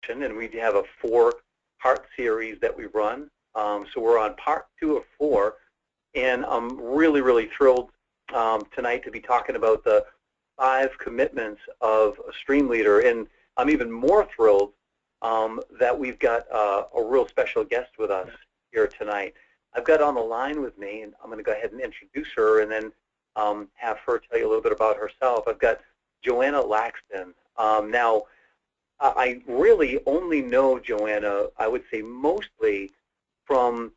and we have a 4-part series that we run. So we're on part 2 of 4, and I'm really, really thrilled tonight to be talking about the 5 commitments of a stream leader. And I'm even more thrilled that we've got a real special guest with us here tonight. I've got on the line with me, and I'm going to go ahead and introduce her and then have her tell you a little bit about herself. I've got Joanna Laxton. Now, I really only know Joanna, I would say mostly from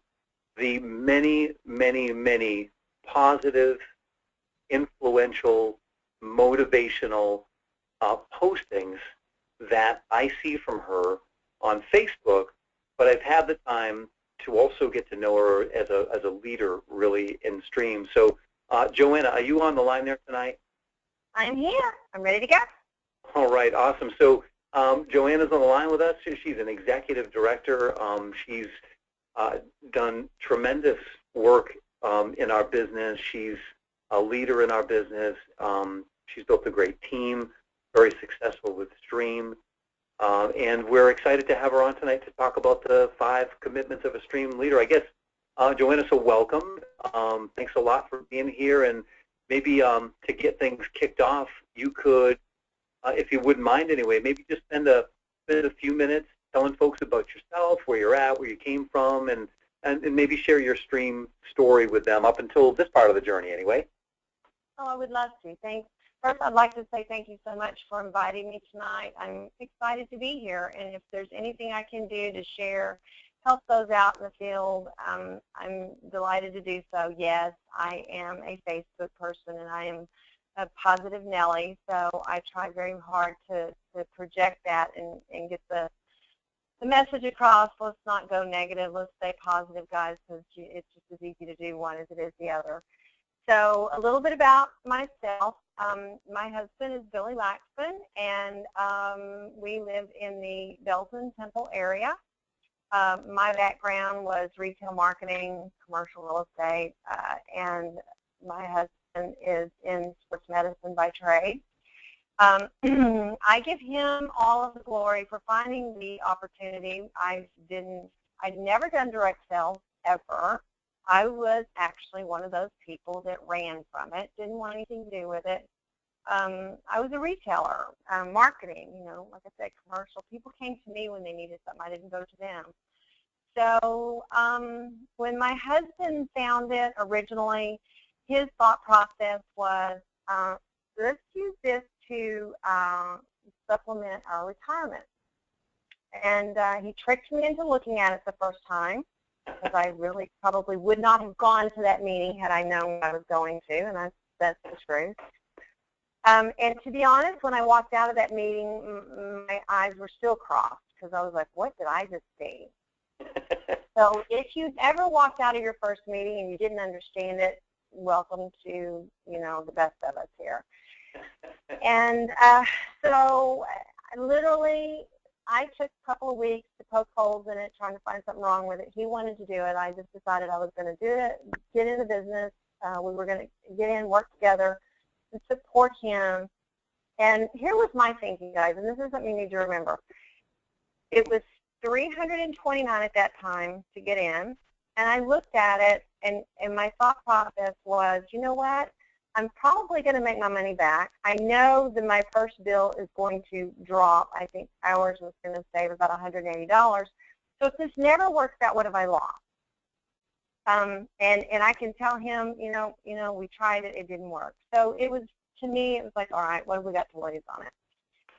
the many, many, many positive, influential, motivational postings that I see from her on Facebook, but I've had the time to also get to know her as a leader really in stream. So Joanna, are you on the line there tonight? I'm here. I'm ready to go. All right, awesome. So Joanna's on the line with us. She's an executive director. She's done tremendous work in our business. She's a leader in our business. She's built a great team, very successful with Stream. And we're excited to have her on tonight to talk about the 5 commitments of a Stream leader. I guess, Joanna, so welcome. Thanks a lot for being here. And maybe to get things kicked off, you could, if you wouldn't mind anyway, maybe just spend a few minutes telling folks about yourself, where you're at, where you came from, and maybe share your Stream story with them up until this part of the journey anyway. Oh, I would love to. Thanks. First, I'd like to say thank you so much for inviting me tonight. I'm excited to be here, and if there's anything I can do to share, help those out in the field, I'm delighted to do so. Yes, I am a Facebook person, and I am a positive Nellie, so I try very hard to project that and get the message across. Let's not go negative. Let's stay positive, guys, because it's just as easy to do one as it is the other. So a little bit about myself. My husband is Billy Laxton, and we live in the Belton Temple area. My background was retail marketing, commercial real estate, and my husband is in sports medicine by trade. I give him all of the glory for finding the opportunity. I'd never done direct sales ever. I was actually one of those people that ran from it, didn't want anything to do with it. I was a retailer, marketing, like I said, commercial. People came to me when they needed something. I didn't go to them. So when my husband found it originally, his thought process was, let's use this to supplement our retirement. And he tricked me into looking at it the first time, because I really probably would not have gone to that meeting had I known what I was going to, and that's the truth. And to be honest, when I walked out of that meeting, my eyes were still crossed, because I was like, what did I just see? So if you've ever walked out of your first meeting and you didn't understand it, welcome to, the best of us here. And so literally, I took a couple of weeks to poke holes in it, trying to find something wrong with it. He wanted to do it. I just decided I was going to do it, get in the business. We were going to get in, work together, and support him. And here was my thinking, guys, and this is something you need to remember. It was $329 at that time to get in, and I looked at it, and my thought process was, you know what? I'm probably going to make my money back. I know that my first bill is going to drop. I think ours was going to save about $180. So if this never works out, what have I lost? And I can tell him, we tried it, it didn't work. So it was, to me, it was like, all right, what have we got to lose on it?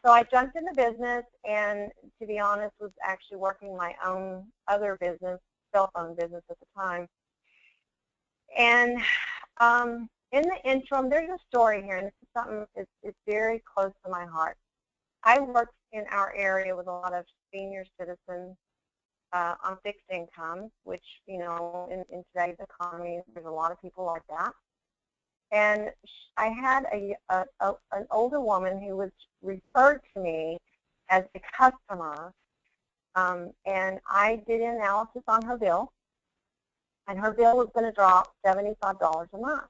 So I jumped in the business, and to be honest, was actually working my own other business, cell phone business at the time. And in the interim, there's a story here, and this is something it's very close to my heart. I worked in our area with a lot of senior citizens on fixed income, which, in today's economy, there's a lot of people like that. And I had an older woman who was referred to me as a customer, and I did an analysis on her bill, and her bill was going to drop $75 a month.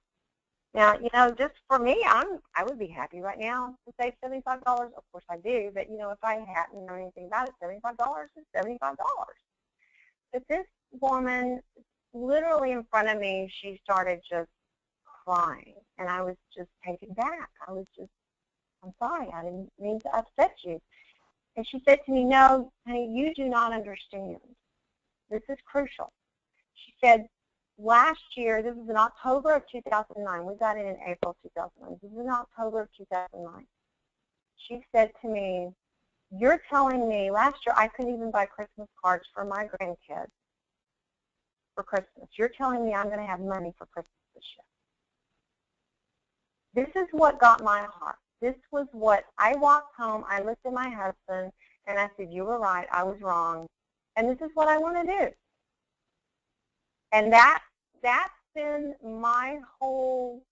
Now, just for me, I would be happy right now to save $75. Of course I do, but if I hadn't known anything about it, $75 is $75. But this woman, literally in front of me, she started just crying, and I was just taken back. I'm sorry, I didn't mean to upset you. And she said to me, no, honey, you do not understand. This is crucial. She said, last year, this was in October of 2009. We got in April of 2009. This was in October of 2009. She said to me, you're telling me last year I couldn't even buy Christmas cards for my grandkids for Christmas. You're telling me I'm going to have money for Christmas this year. This is what got my heart. This was what I walked home. I looked at my husband, and I said, you were right. I was wrong. And this is what I want to do. And that's been my whole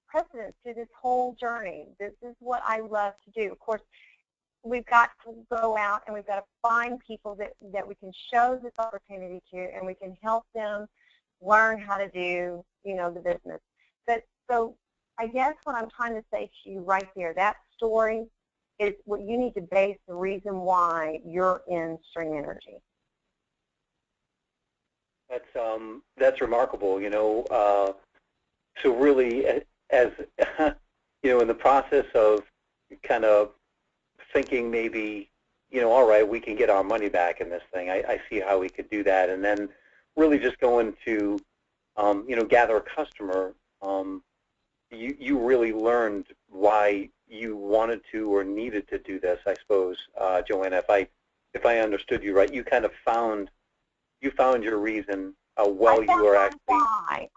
precedent to this whole journey. This is what I love to do. Of course, we've got to go out and we've got to find people that we can show this opportunity to, and we can help them learn how to do, the business. So I guess what I'm trying to say to you right there, that story is what you need to base the reason why you're in String Energy. That's remarkable, so really, as in the process of kind of thinking maybe, all right, we can get our money back in this thing. I see how we could do that, and then really just going to, gather a customer. You really learned why you wanted to or needed to do this, I suppose, Joanna. If I understood you right, you kind of found your reason while you were actually. Why.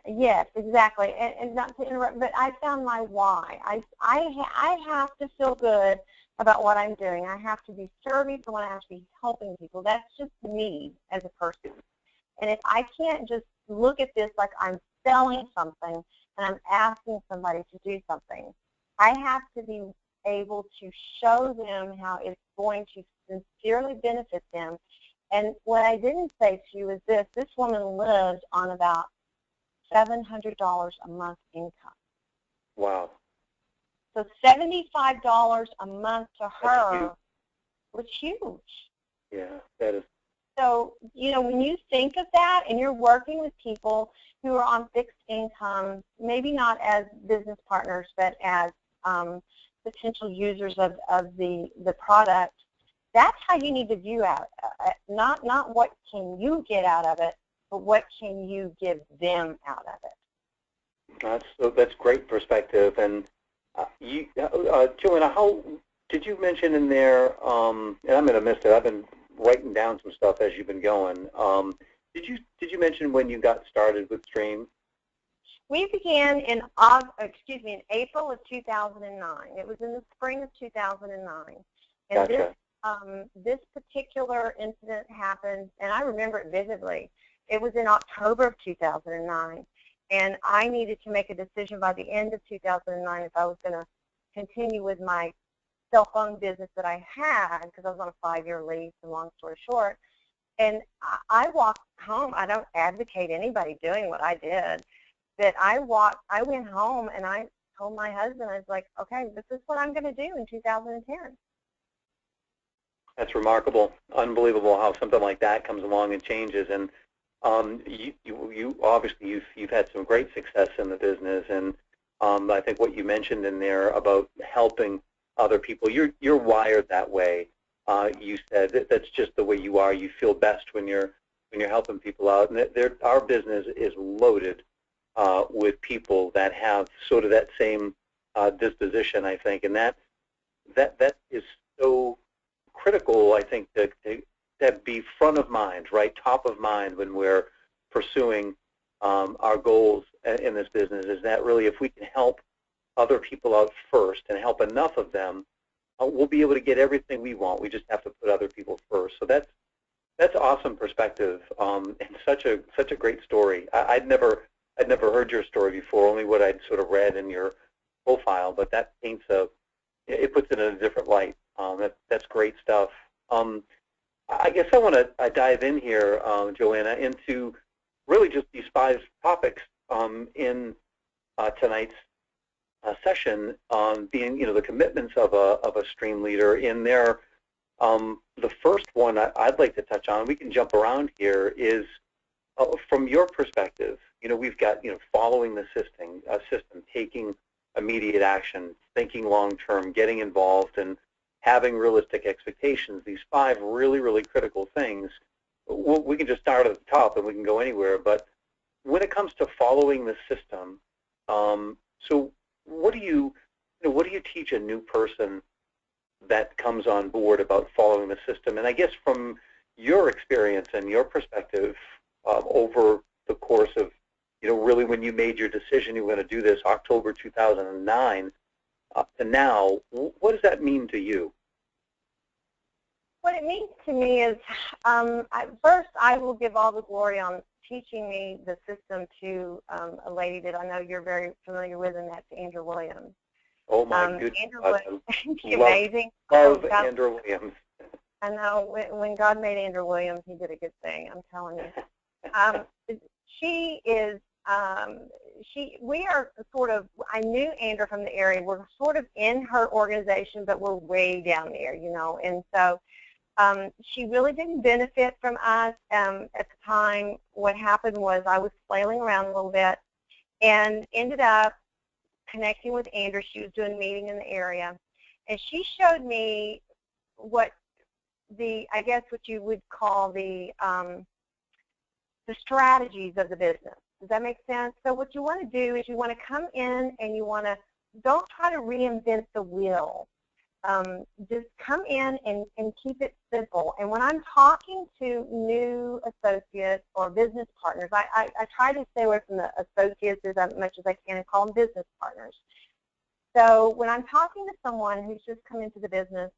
Yes, exactly. And not to interrupt, but I found my why. I have to feel good about what I'm doing. I have to be serving someone. I have to be helping people. That's just me as a person. And if I can't just look at this like I'm selling something and I'm asking somebody to do something, I have to be able to show them how it's going to sincerely benefit them. And what I didn't say to you is this woman lived on about $700 a month income. Wow. So $75 a month to her was huge. Yeah, that is. So, when you think of that and you're working with people who are on fixed income, maybe not as business partners, but as potential users of the product, that's how you need to view out. Not what can you get out of it, but what can you give them out of it. That's great perspective. And Joanna, how did you mention in there? And I'm going to miss it. I've been writing down some stuff as you've been going. Did you mention when you got started with Stream? We began in April of 2009. It was in the spring of 2009, and Gotcha. This particular incident happened, and I remember it vividly. It was in October of 2009, and I needed to make a decision by the end of 2009 if I was going to continue with my cell phone business that I had, because I was on a 5-year lease, and long story short. And I walked home. I don't advocate anybody doing what I did, but I went home and I told my husband, I was like, okay, this is what I'm going to do in 2010. That's remarkable, unbelievable how something like that comes along and changes. And you obviously you've had some great success in the business, and I think what you mentioned in there about helping other people, you're wired that way. You said that's just the way you are. You feel best when you're helping people out, and our business is loaded with people that have sort of that same disposition, I think, and that is so critical, I think, that be front of mind, right, top of mind when we're pursuing our goals in this business, is that really if we can help other people out first and help enough of them, we'll be able to get everything we want. We just have to put other people first. So that's awesome perspective, and such a great story. I'd never heard your story before, only what I'd sort of read in your profile, but that paints it puts it in a different light. That's great stuff. I guess I want to dive in here, Joanna, into really just these 5 topics in tonight's session on being, the commitments of a stream leader. In there, the first one I'd like to touch on, we can jump around here, is from your perspective. We've got, following the system, taking immediate action, thinking long-term, getting involved, and having realistic expectations. These 5 really, really critical things. We can just start at the top and we can go anywhere. But when it comes to following the system, so what do you teach a new person that comes on board about following the system? And I guess from your experience and your perspective over the course of, really when you made your decision you were going to do this, October 2009, to now, what does that mean to you? What it means to me is, first, I will give all the glory on teaching me the system to a lady that I know you're very familiar with, and that's Andrew Williams. Oh, my goodness. Andrew was amazing. Love Andrew Williams. I know. When God made Andrew Williams, he did a good thing, I'm telling you. She is, we are sort of, I knew Andrew from the area. We're sort of in her organization, but we're way down there, and so she really didn't benefit from us. At the time, what happened was I was flailing around a little bit and ended up connecting with Andrew. She was doing a meeting in the area, and she showed me I guess what you would call the strategies of the business. Does that make sense? So what you want to do is you want to come in and you want to, don't try to reinvent the wheel. Just come in and keep it simple. And when I'm talking to new associates or business partners, I try to stay away from the associates as much as I can and call them business partners. So when I'm talking to someone who's just come into the business,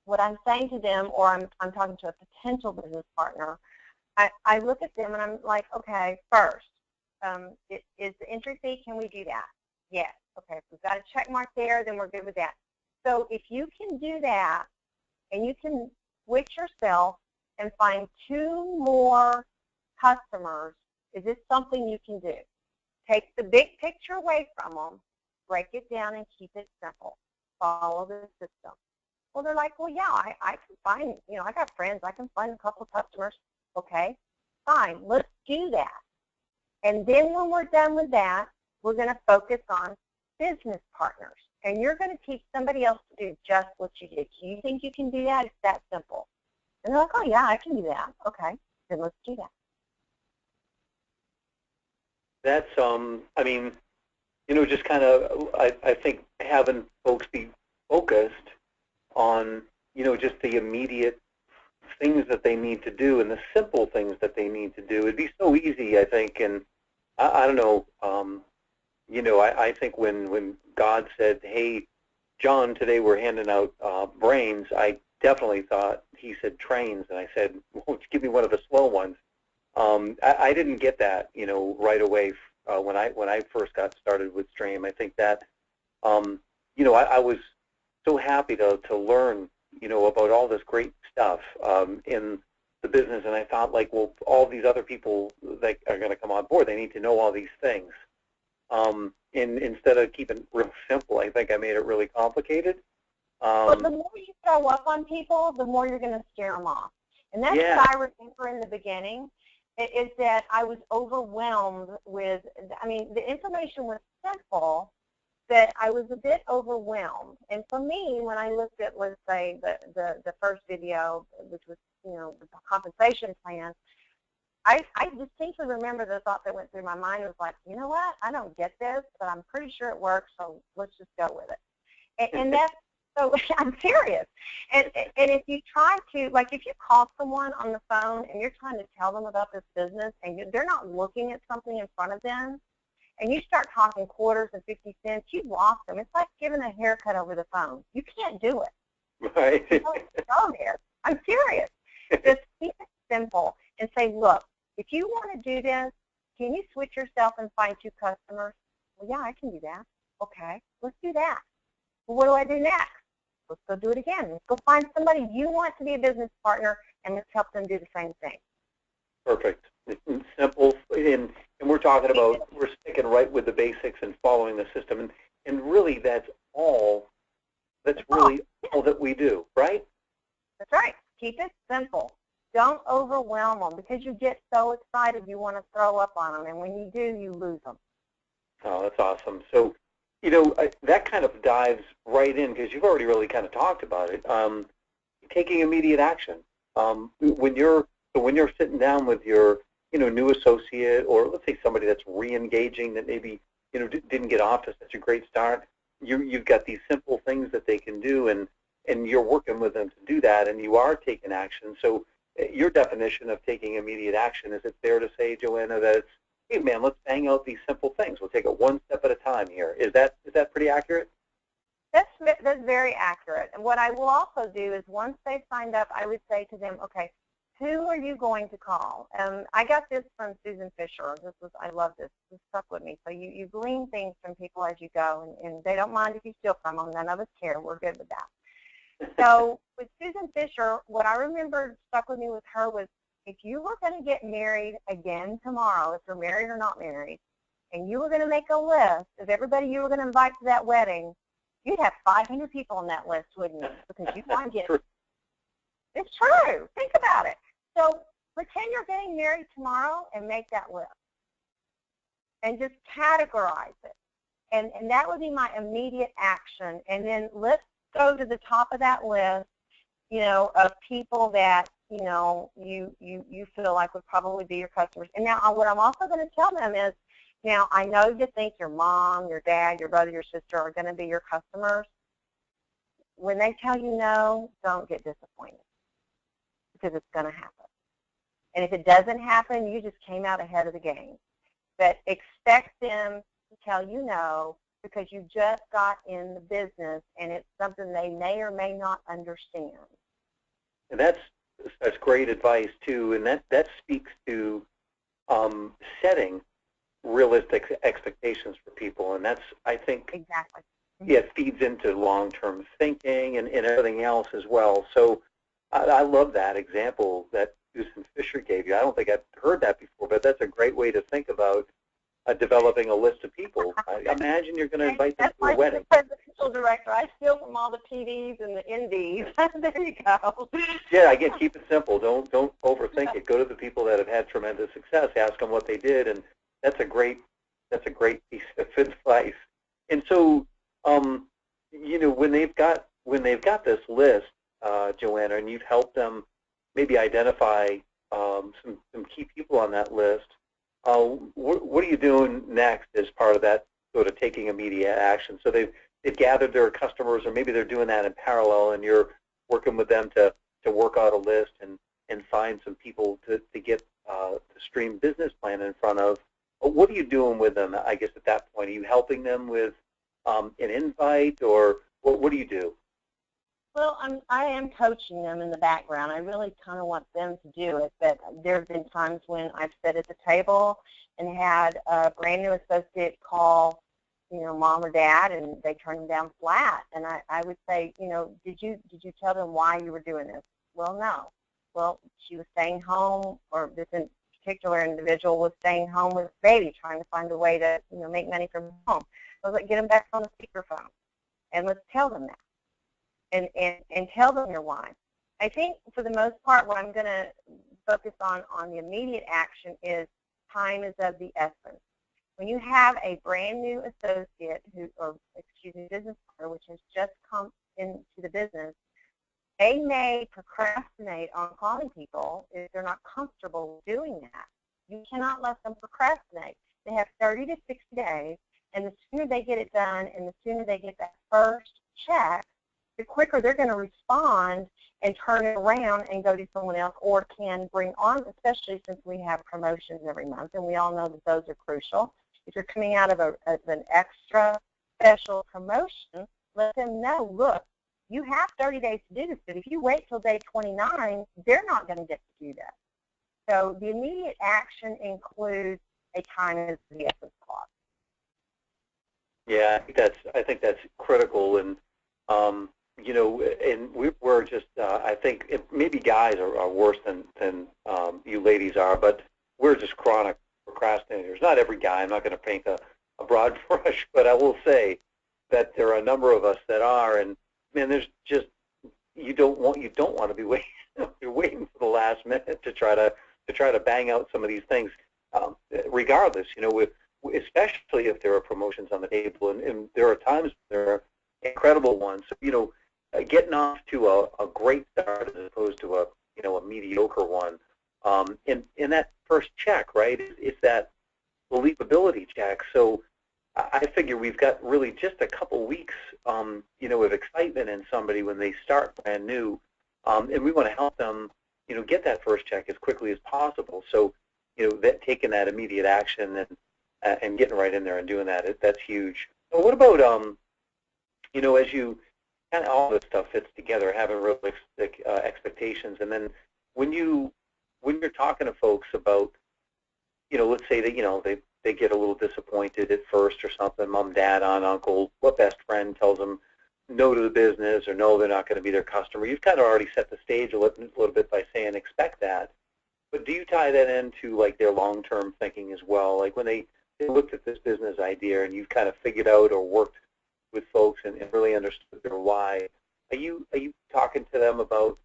what I'm saying to them, or I'm talking to a potential business partner, I look at them and I'm like, okay, first, is the entry fee, can we do that? Yes. Okay, if we've got a check mark there, then we're good with that. So if you can do that, and you can switch yourself and find 2 more customers, is this something you can do? Take the big picture away from them, break it down, and keep it simple. Follow the system. Well, they're like, well, yeah, I can find, I got friends. I can find a couple customers. Okay, fine, let's do that. And then when we're done with that, we're going to focus on business partners. And you're going to teach somebody else to do just what you did. Do you think you can do that? It's that simple. And they're like, oh, yeah, I can do that. Okay, then let's do that. That's, I mean, just kind of, I think having folks be focused on, just the immediate things that they need to do and the simple things that they need to do. It'd be so easy, I think, and I don't know, I think when God said, hey, John, today we're handing out brains, I definitely thought he said trains, and I said, well, give me one of the slow ones. I didn't get that, right away when I first got started with Stream. I think that, I was so happy to learn, about all this great stuff in the business, and I thought, like, well, all these other people that are going to come on board, they need to know all these things. And instead of keeping it real simple, I think I made it really complicated. Well, the more you throw up on people, the more you're going to scare them off. And that's what I remember in the beginning, is that I was overwhelmed with, the information was simple, that I was a bit overwhelmed. And for me, when I looked at, let's say, the first video, which was, the compensation plan, I distinctly remember the thought that went through my mind. It was like, you know what, I don't get this, but I'm pretty sure it works, so let's just go with it. And that's, so I'm serious. And if you try to, like, if you call someone on the phone and you're trying to tell them about this business and they're not looking at something in front of them, and you start talking quarters and 50 cents, you've lost them. It's like giving a haircut over the phone. You can't do it. Right. You don't go there. I'm serious. Just keep it simple and say, look, if you want to do this, can you switch yourself and find 2 customers? Well, yeah, I can do that. Okay, let's do that. Well, what do I do next? Let's go do it again. Let's go find somebody you want to be a business partner, and let's help them do the same thing. Perfect. It's simple, and we're talking about, we're sticking right with the basics and following the system, and really that's really all that we do, right? That's right. Keep it simple. Don't overwhelm them, because you get so excited you want to throw up on them, and when you do, you lose them. Oh, that's awesome. So, that kind of dives right in, because you've already really kind of talked about it. Taking immediate action. When you're sitting down with your new associate, or let's say somebody that's re-engaging that maybe didn't get off to such a great start, you've got these simple things that they can do, and you're working with them to do that, and you are taking action. So your definition of taking immediate action, is it fair to say, Joanna, that it's, hey man, let's bang out these simple things. We'll take it one step at a time here. Is that pretty accurate? That's very accurate. And what I will also do is, once they've signed up, I would say to them, okay, who are you going to call? I got this from Susan Fisher. I love this. This stuck with me. So you glean things from people as you go, and they don't mind if you steal from them. None of us care. We're good with that. So with Susan Fisher, what I remember stuck with me with her was, if you were going to get married again tomorrow, if you're married or not married, and you were going to make a list of everybody you were going to invite to that wedding, you'd have 500 people on that list, wouldn't you? Because you want to get, it's true. Think about it. So pretend you're getting married tomorrow and make that list. And just categorize it. And that would be my immediate action. And then let's go to the top of that list, of people that, you feel like would probably be your customers. And now what I'm also going to tell them is, now, I know you think your mom, your dad, your brother, your sister are going to be your customers. When they tell you no, don't get disappointed, because it's going to happen. And if it doesn't happen, you just came out ahead of the game. But expect them to tell you no, because you just got in the business, and it's something they may or may not understand. And that's great advice, too, and that speaks to setting realistic expectations for people, and that's, I think, exactly. Yeah, it feeds into long-term thinking and everything else as well. So I love that example that Susan Fisher gave you. I don't think I've heard that before, but that's a great way to think about developing a list of people. I imagine you're going to invite them to a wedding. That's my presidential director. I steal from all the PDs and the NDs. There you go. Yeah, again, keep it simple. Don't overthink it. Go to the people that have had tremendous success. Ask them what they did, and that's a great piece of advice. And so, when they've got this list, Joanna, and you've helped them maybe identify some key people on that list, what are you doing next as part of that sort of taking immediate action? So they've gathered their customers, or maybe they're doing that in parallel, and you're working with them to work out a list and find some people to get the stream business plan in front of. What are you doing with them, I guess, at that point? Are you helping them with an invite, or what do you do? Well, I am coaching them in the background. I really kind of want them to do it, but there have been times when I've sat at the table and had a brand new associate call, mom or dad, and they turned them down flat. And I would say, did you tell them why you were doing this? Well, no. Well, she was staying home, or this particular individual was staying home with a baby, trying to find a way to, make money from home. I was like, get them back on the speakerphone, and let's tell them that. And tell them your why. I think for the most part, what I'm going to focus on the immediate action is time is of the essence. When you have a brand new associate business partner, which has just come into the business, they may procrastinate on calling people if they're not comfortable doing that. You cannot let them procrastinate. They have 30 to 60 days, and the sooner they get it done and the sooner they get that first check, the quicker they're going to respond and turn it around and go to someone else, or can bring on, especially since we have promotions every month, and we all know that those are crucial. If you're coming out of an extra special promotion, let them know, look, you have 30 days to do this, but if you wait till day 29, they're not going to get to do that. So the immediate action includes a time is the essence clause. Yeah, I think that's critical, and and we're just I think maybe guys are worse than you ladies are, but we're just chronic procrastinators. Not every guy. I'm not going to paint a broad brush, but I will say that there are a number of us that are. And man, there's just you don't want to be waiting. You're waiting for the last minute to try to bang out some of these things. Regardless, especially if there are promotions on the table, and there are times there are incredible ones. Getting off to a great start as opposed to a mediocre one. In that first check, right, it's that believability check. So I figure we've got really just a couple weeks, of excitement in somebody when they start brand new, and we want to help them, get that first check as quickly as possible. So, that taking that immediate action and getting right in there and doing that's huge. So what about, as you kind of all this stuff fits together, having realistic expectations, and then when you're talking to folks about, let's say that they get a little disappointed at first or something, mom, dad, aunt, uncle, what best friend tells them no to the business or no, they're not going to be their customer. You've kind of already set the stage a little bit by saying expect that. But do you tie that into like their long-term thinking as well? Like when they looked at this business idea and you've kind of figured out or worked with folks and really understood their why, are you talking to them about,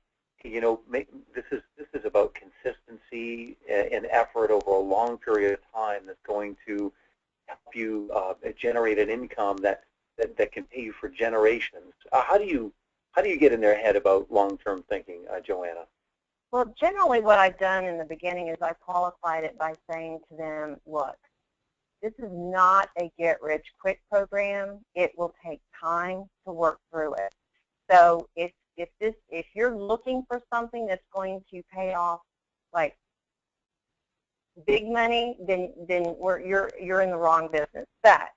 this is about consistency and effort over a long period of time that's going to help you generate an income that can pay you for generations. How do you get in their head about long-term thinking, Joanna? Well, generally what I've done in the beginning is I qualified it by saying to them, look, this is not a get-rich-quick program. It will take time to work through it. So if you're looking for something that's going to pay off like big money, then you're in the wrong business. But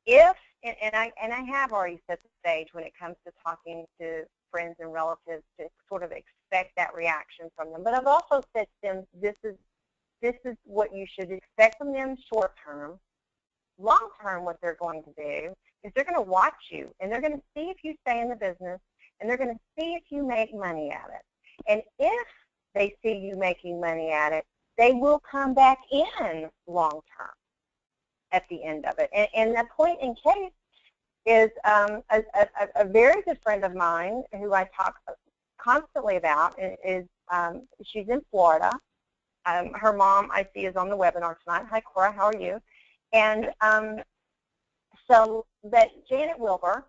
if and I have already set the stage when it comes to talking to friends and relatives to sort of expect that reaction from them. But I've also said to them, this is what you should expect from them short term. Long term, what they're going to do is they're going to watch you, and they're going to see if you stay in the business, and they're going to see if you make money at it. And if they see you making money at it, they will come back in long term at the end of it. And the point in case is a very good friend of mine who I talk constantly about is she's in Florida. Her mom, I see, is on the webinar tonight. Hi, Cora. How are you? And but Janet Wilbur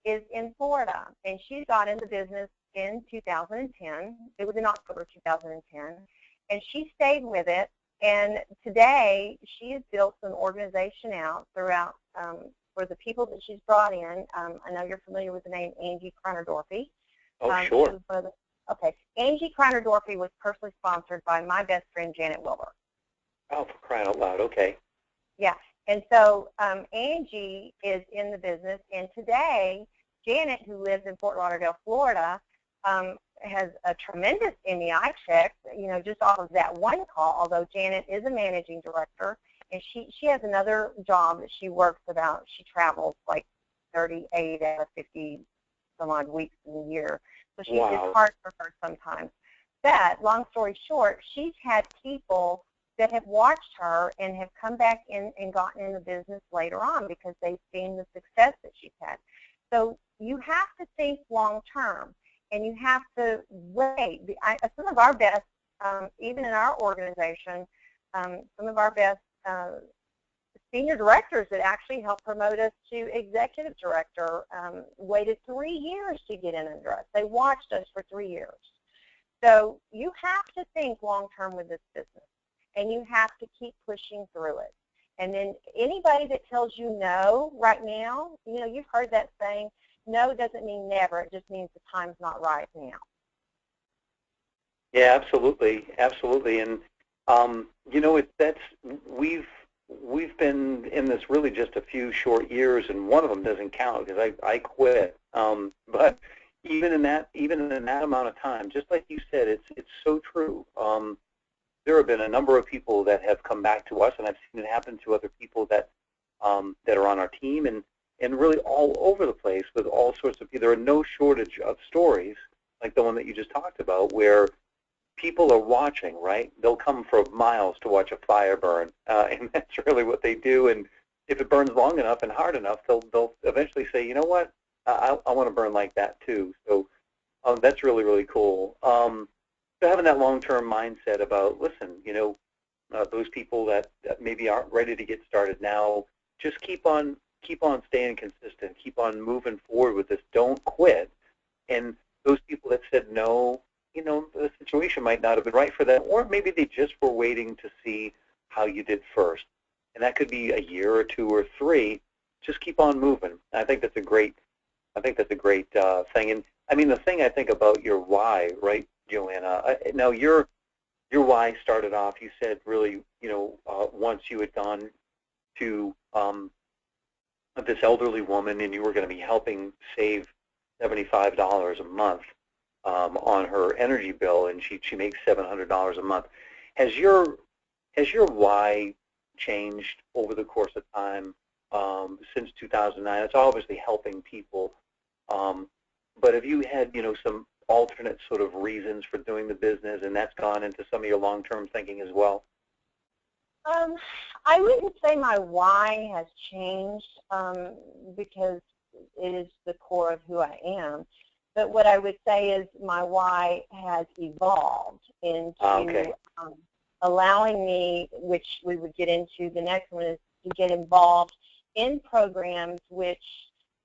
is in Florida, and she got into business in 2010. It was in October 2010, and she stayed with it. And today, she has built an organization out throughout for the people that she's brought in. I know you're familiar with the name Angie Kreiner-Dorfy. Oh, sure. Okay. Angie Kreiner-Dorfy was personally sponsored by my best friend, Janet Wilbur. Oh, for crying out loud. Okay. Yeah. And so Angie is in the business, and today, Janet, who lives in Fort Lauderdale, Florida, has a tremendous MEI check, just off of that one call, although Janet is a managing director, and she has another job that she works about. She travels like 38 out of 50 some odd weeks in a year. So it's hard for her sometimes. But long story short, she's had people that have watched her and have come back in and gotten in the business later on because they've seen the success that she's had. So you have to think long term, and you have to wait. Some of our best, even in our organization, some of our best senior directors that actually helped promote us to executive director waited 3 years to get in under us. They watched us for 3 years. So you have to think long term with this business, and you have to keep pushing through it. And then anybody that tells you no right now, you've heard that saying, no doesn't mean never. It just means the time's not right now. Yeah, absolutely, absolutely. And we've been in this really just a few short years, and one of them doesn't count because I quit. But even in that amount of time, just like you said, it's so true. There have been a number of people that have come back to us, and I've seen it happen to other people that are on our team, and really all over the place with all sorts of people. There are no shortage of stories like the one that you just talked about, where people are watching, right? They'll come for miles to watch a fire burn, and that's really what they do. And if it burns long enough and hard enough, they'll eventually say, you know what, I want to burn like that too. So that's really, really cool. So having that long-term mindset about, listen, those people that maybe aren't ready to get started now, just keep on staying consistent, keep on moving forward with this. Don't quit. And those people that said no, the situation might not have been right for them, or maybe they just were waiting to see how you did first. And that could be a year or two or three. Just keep on moving. I think that's a great thing. And I mean, the thing I think about your why, right, Joanna? Now your why started off. You said really, once you had gone to this elderly woman, and you were going to be helping save $75 a month on her energy bill, and she makes $700 a month. Has your why changed over the course of time since 2009? It's obviously helping people, but have you had some alternate sort of reasons for doing the business, and that's gone into some of your long-term thinking as well? I wouldn't say my why has changed because it is the core of who I am. But what I would say is my why has evolved into allowing me, which we would get into, the next one is to get involved in programs which,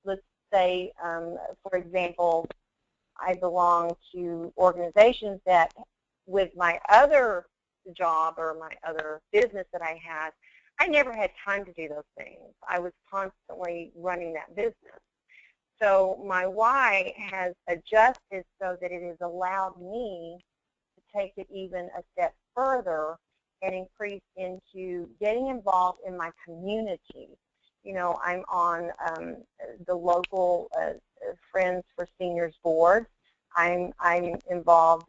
let's say, for example, I belong to organizations that with my other job or my other business that I had, I never had time to do those things. I was constantly running that business. So my why has adjusted so that it has allowed me to take it even a step further and increase into getting involved in my community. I'm on the local Friends for Seniors board. I'm involved,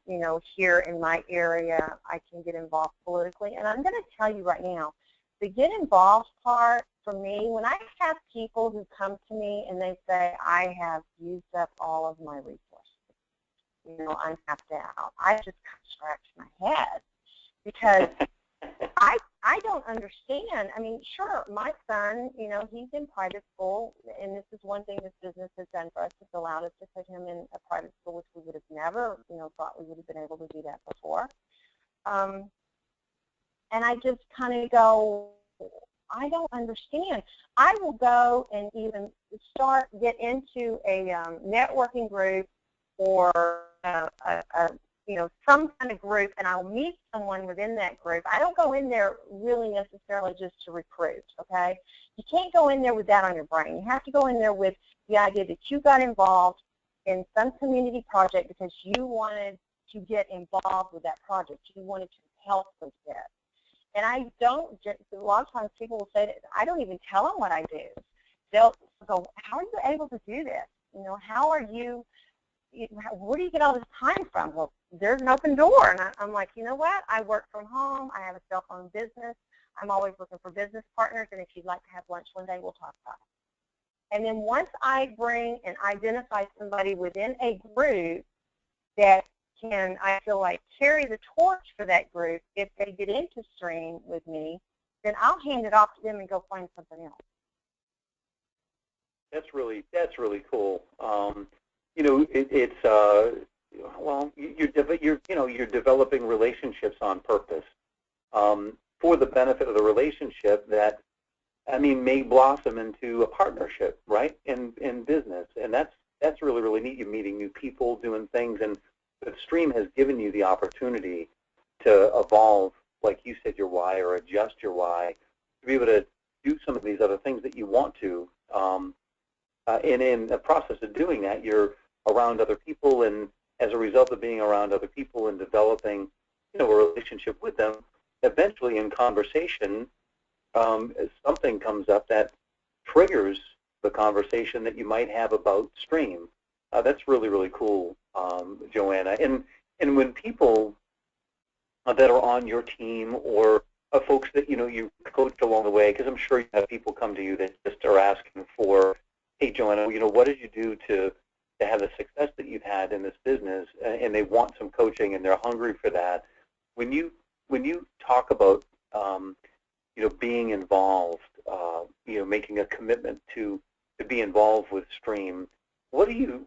here in my area. I can get involved politically. And I'm going to tell you right now, the get involved part for me, when I have people who come to me and they say, I have used up all of my resources, I'm tapped out, I just scratch my head because I don't understand. I mean, sure, my son, he's in private school, and this is one thing this business has done for us. It's allowed us to put him in a private school, which we would have never, thought we would have been able to do that before. And I just kind of go, I don't understand. I will go and even get into a networking group or some kind of group, and I'll meet someone within that group. I don't go in there really necessarily just to recruit, okay? You can't go in there with that on your brain. You have to go in there with the idea that you got involved in some community project because you wanted to get involved with that project. You wanted to help with it. And I don't, a lot of times people will say that I don't even tell them what I do. They'll go, how are you able to do this? How are you, where do you get all this time from? Well, there's an open door. And I'm like, you know what? I work from home. I have a cell phone business. I'm always looking for business partners. And if you'd like to have lunch one day, we'll talk about it. And then once I bring and identify somebody within a group that can, I feel like, carry the torch for that group, if they get into Stream with me, then I'll hand it off to them and go find something else. That's really cool. You're developing relationships on purpose for the benefit of the relationship that, may blossom into a partnership, right, in business. And that's really, really neat. You're meeting new people, doing things, and the Stream has given you the opportunity to evolve, like you said, your why, or adjust your why, to be able to do some of these other things that you want to. And in the process of doing that, you're around other people, and as a result of being around other people and developing, a relationship with them, eventually in conversation, something comes up that triggers the conversation that you might have about Stream. That's really, really cool, Joanna. And when people that are on your team or folks that you coached along the way, because I'm sure you have people come to you that just are asking for, hey, Joanna, what did you do to to have the success that you've had in this business, and they want some coaching and they're hungry for that. When you talk about being involved, making a commitment to be involved with Stream, what are you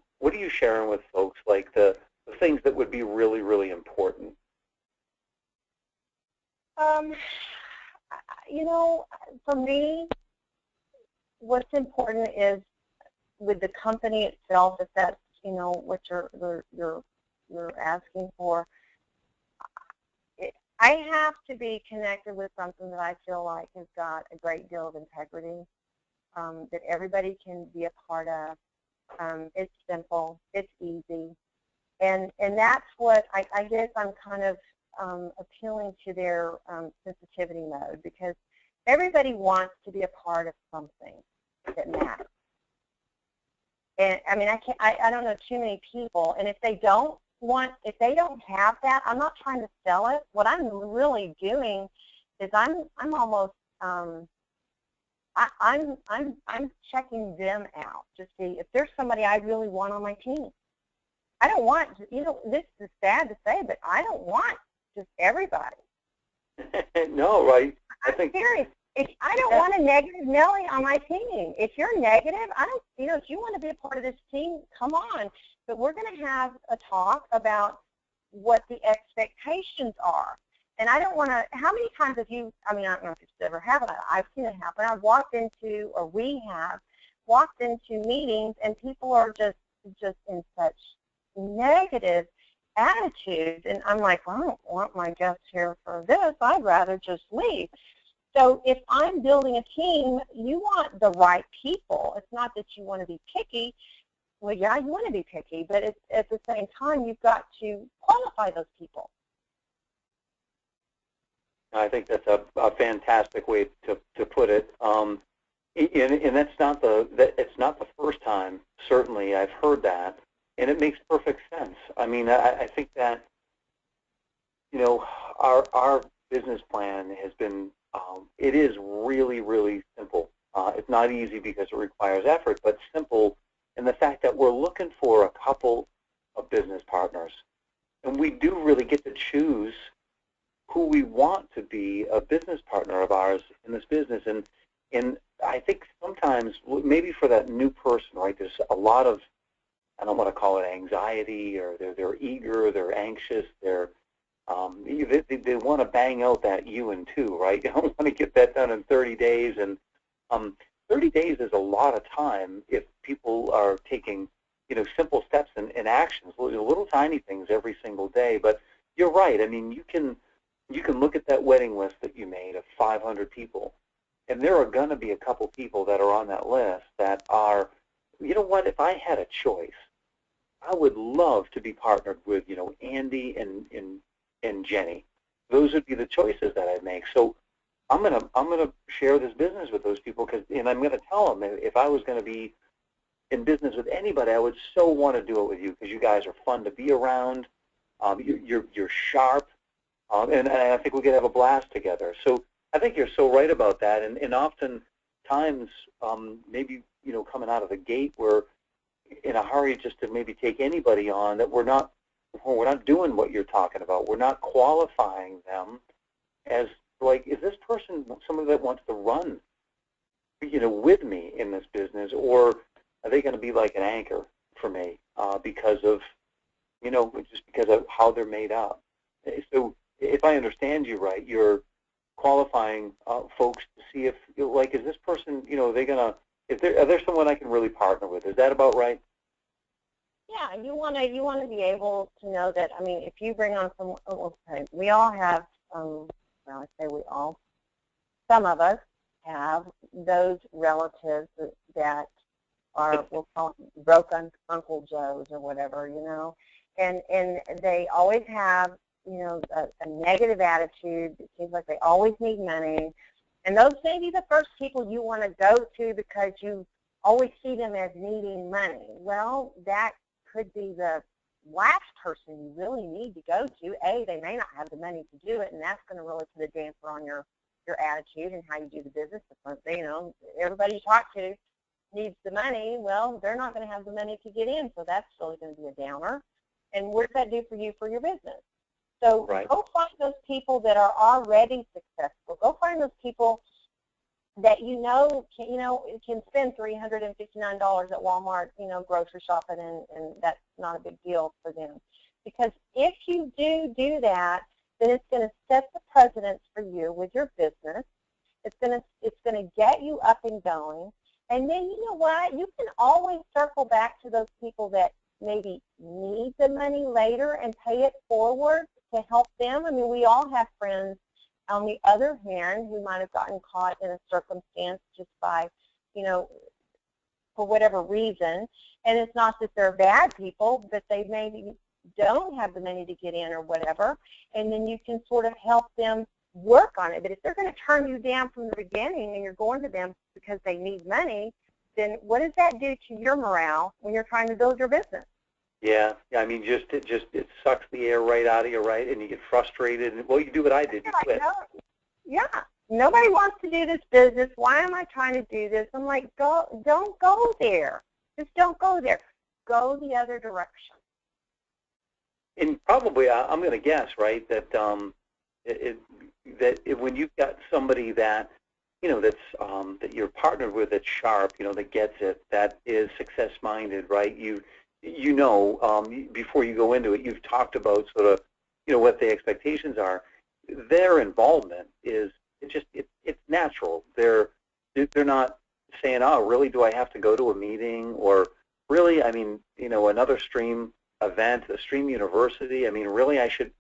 sharing with folks, like the things that would be really, really important? For me, what's important is with the company itself, if that's what you're asking for. I have to be connected with something that I feel like has got a great deal of integrity, that everybody can be a part of. It's simple, it's easy, and that's what I guess I'm kind of appealing to their sensitivity mode, because everybody wants to be a part of something that matters. And I mean, I don't know too many people, and if they don't have that, I'm not trying to sell it. What I'm really doing is I'm almost I'm checking them out to see if there's somebody I really want on my team. I don't want, this is sad to say, but I don't want just everybody. No, right? I'm serious. I don't want a negative Nellie on my team. If you're negative, if you want to be a part of this team, come on. But we're going to have a talk about what the expectations are. And I don't want to, how many times have you, I don't know if it's ever happened, I've seen it happen. I've walked into, or we have, walked into meetings and people are just in such negative attitudes. And I'm like, well, I don't want my guests here for this. I'd rather just leave. So if I'm building a team, you want the right people. It's not that you want to be picky. Well, yeah, you want to be picky, but at the same time, you've got to qualify those people. I think that's a fantastic way to put it. And that's it's not the first time, certainly, I've heard that, and it makes perfect sense. I think that, our business plan has been, it is really, really simple. It's not easy because it requires effort, but simple in the fact that we're looking for a couple of business partners. And we do really get to choose who we want to be a business partner of ours in this business. And I think sometimes, maybe for that new person, right, there's a lot of, I don't want to call it anxiety, or they're eager, they're anxious, they want to bang out that U and 2, right? You don't want to get that done in 30 days. And 30 days is a lot of time if people are taking, simple steps and actions, little tiny things every single day. But you're right. You can look at that wedding list that you made of 500 people, and there are going to be a couple people that are on that list that are, you know what, if I had a choice, I would love to be partnered with, Andy and Jenny. Those would be the choices that I'd make. So I'm gonna share this business with those people, and I'm gonna tell them, if I was gonna be in business with anybody, I would so want to do it with you, because you guys are fun to be around. You're sharp, and I think we could have a blast together. So I think you're so right about that. And often times, maybe coming out of the gate, we're in a hurry just to maybe take anybody on that we're not doing what you're talking about. We're not qualifying them as, like, is this person somebody that wants to run, with me in this business, or are they going to be like an anchor for me because of, just because of how they're made up? So if I understand you right, you're qualifying folks to see if, like, is this person, are there someone I can really partner with? Is that about right? Yeah, you want to be able to know that. If you bring on someone, okay, we all have. I say we all. Some of us have those relatives that are, we'll call them broken Uncle Joes or whatever, and they always have, a negative attitude. It seems like they always need money. And those may be the first people you want to go to because you always see them as needing money. Well, that could be the last person you really need to go to. They may not have the money to do it, and that's going to really put a damper on your attitude and how you do the business. Everybody you talk to needs the money, well, they're not going to have the money to get in, so that's really going to be a downer. And what does that do for you for your business? So go find those people that are already successful. Go find those people that can spend $359 at Walmart, grocery shopping, and that's not a big deal for them. Because if you do that, then it's going to set the precedence for you with your business. It's going to get you up and going. And then you know what? You can always circle back to those people that maybe need the money later and pay it forward to help them. I mean, we all have friends, on the other hand, who might have gotten caught in a circumstance just by, for whatever reason. And it's not that they're bad people, but they maybe don't have the money to get in or whatever. And then you can sort of help them work on it. But if they're going to turn you down from the beginning and you're going to them because they need money, then what does that do to your morale when you're trying to build your business? Yeah. I mean, it sucks the air right out of you, right? And you get frustrated. And, well, you do what I did. You quit. Yeah. Nobody wants to do this business. Why am I trying to do this? I'm like, don't go there. Just don't go there. Go the other direction. And probably, I'm going to guess, right, that when you've got somebody that that you're partnered with, that's sharp, that gets it, that is success-minded, right? Before you go into it, you've talked about sort of, what the expectations are. Their involvement is it's natural. They're not saying, oh, really, do I have to go to a meeting? Or really, I mean, another stream event, a stream university. I mean, really, I should.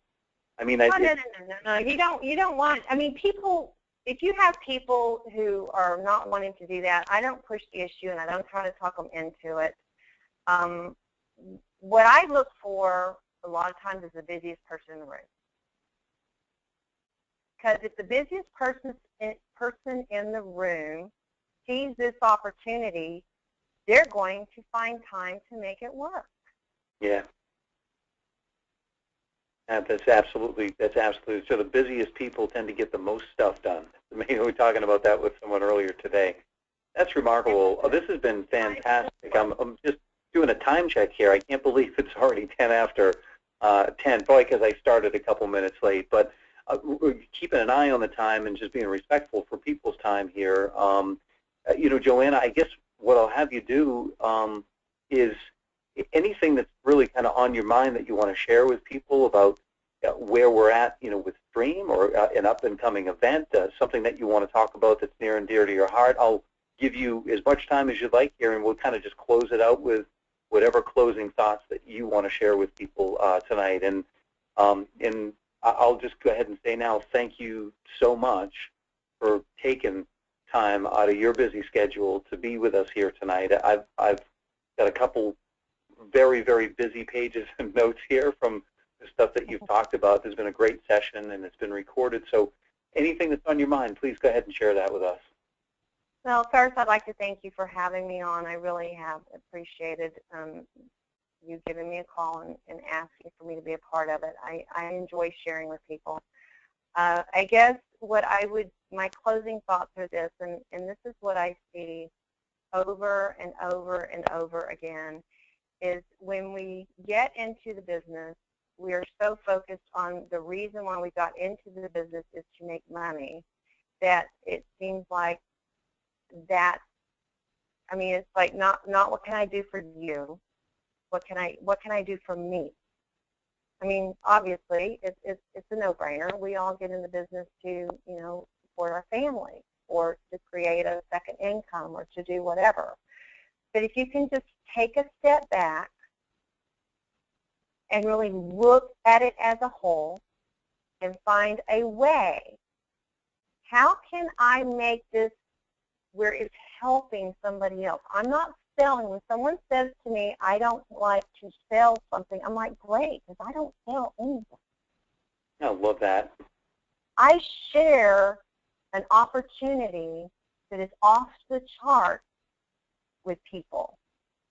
I mean, no. You don't want. I mean, people. If you have people who are not wanting to do that, I don't push the issue and I don't try to talk them into it. What I look for a lot of times is the busiest person in the room. Because if the busiest person in the room sees this opportunity, they're going to find time to make it work. Yeah. That's absolutely. So the busiest people tend to get the most stuff done. We were talking about that with someone earlier today. That's remarkable. Oh, this has been fantastic. I'm just doing a time check here. I can't believe it's already 10 after 10, probably because I started a couple minutes late. But keeping an eye on the time and just being respectful for people's time here. Joanna, I guess what I'll have you do is anything that's really kind of on your mind that you want to share with people about where we're at, with Stream or an up-and-coming event, something that you want to talk about that's near and dear to your heart. I'll give you as much time as you'd like here, and we'll kind of just close it out with whatever closing thoughts that you want to share with people tonight. And I'll just go ahead and say now, thank you so much for taking time out of your busy schedule to be with us here tonight. I've got a couple very, very busy pages and notes here from the stuff that you've talked about. There's been a great session, and it's been recorded. So anything that's on your mind, please go ahead and share that with us. Well, first, I'd like to thank you for having me on. I really have appreciated you giving me a call and asking for me to be a part of it. I enjoy sharing with people. I guess my closing thoughts are this, and this is what I see over and over and over again, is when we get into the business, we are so focused on the reason why we got into the business is to make money, that it seems like it's like not what can I do for you, what can I do for me? I mean, obviously, it's a no-brainer. We all get in the business to, support our family or to create a second income or to do whatever. But if you can just take a step back and really look at it as a whole and find a way, how can I make this where it's helping somebody else? I'm not selling. When someone says to me, I don't like to sell something, I'm like, great, because I don't sell anything. I love that. I share an opportunity that is off the chart with people.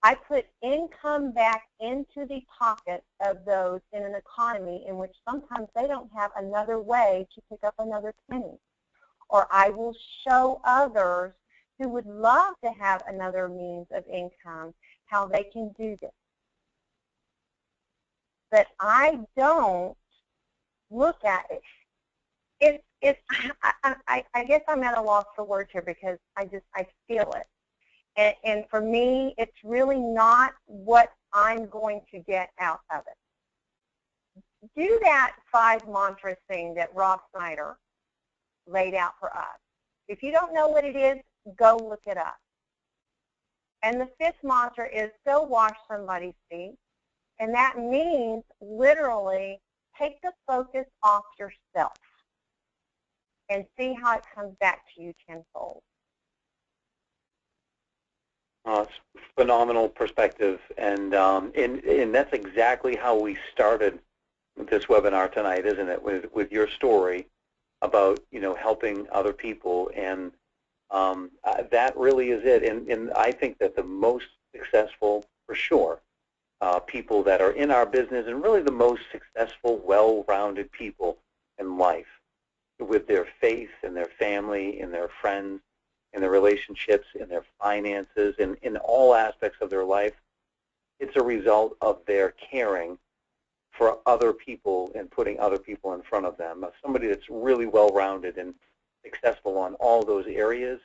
I put income back into the pocket of those in an economy in which sometimes they don't have another way to pick up another penny. Or I will show others who would love to have another means of income, how they can do this. But I don't look at it. I guess I'm at a loss for words here because I feel it. And for me, it's really not what I'm going to get out of it. Do that 5 mantra thing that Rob Snyder laid out for us. If you don't know what it is, go look it up. And the 5th mantra is go wash somebody's feet. And that means literally take the focus off yourself and see how it comes back to you tenfold. It's phenomenal perspective, and that's exactly how we started this webinar tonight, isn't it? With your story about helping other people, and that really is it. And I think that the most successful, for sure, people that are in our business, and really the most successful, well-rounded people in life, with their faith and their family and their friends and their relationships and their finances and in all aspects of their life, it's a result of their caring for other people and putting other people in front of them. Somebody that's really well-rounded and successful on all those areas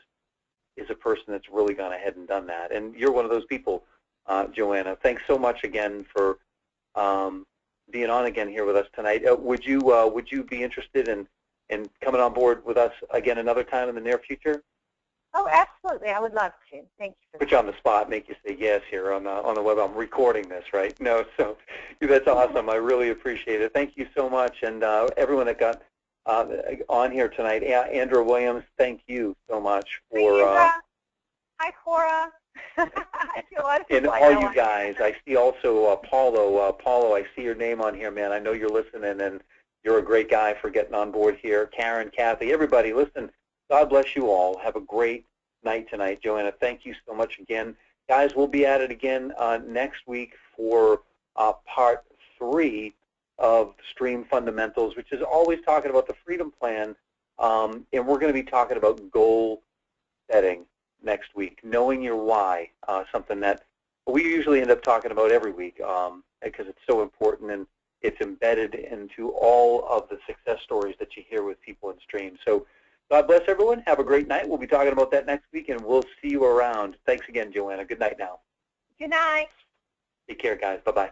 is a person that's really gone ahead and done that. And you're one of those people, Joanna. Thanks so much again for being on again here with us tonight. Would you be interested in coming on board with us again another time in the near future? Oh, absolutely. I would love to. Thank you. Put you on the spot, make you say yes here on the web. I'm recording this, right? No, so that's awesome. I really appreciate it. Thank you so much. And everyone that got on here tonight, Andrew Williams, thank you so much for. Hi, Cora. And all you guys, I see also Paulo. Paulo, I see your name on here, man. I know you're listening, and you're a great guy for getting on board here. Karen, Kathy, everybody, listen. God bless you all. Have a great night tonight. Joanna, thank you so much again. Guys, we'll be at it again next week for part 3 of Stream Fundamentals, which is always talking about the Freedom Plan, and we're going to be talking about goal setting next week, knowing your why, something that we usually end up talking about every week because it's so important and it's embedded into all of the success stories that you hear with people in Stream. So God bless everyone. Have a great night. We'll be talking about that next week, and we'll see you around. Thanks again, Joanna. Good night now. Good night. Take care, guys. Bye-bye.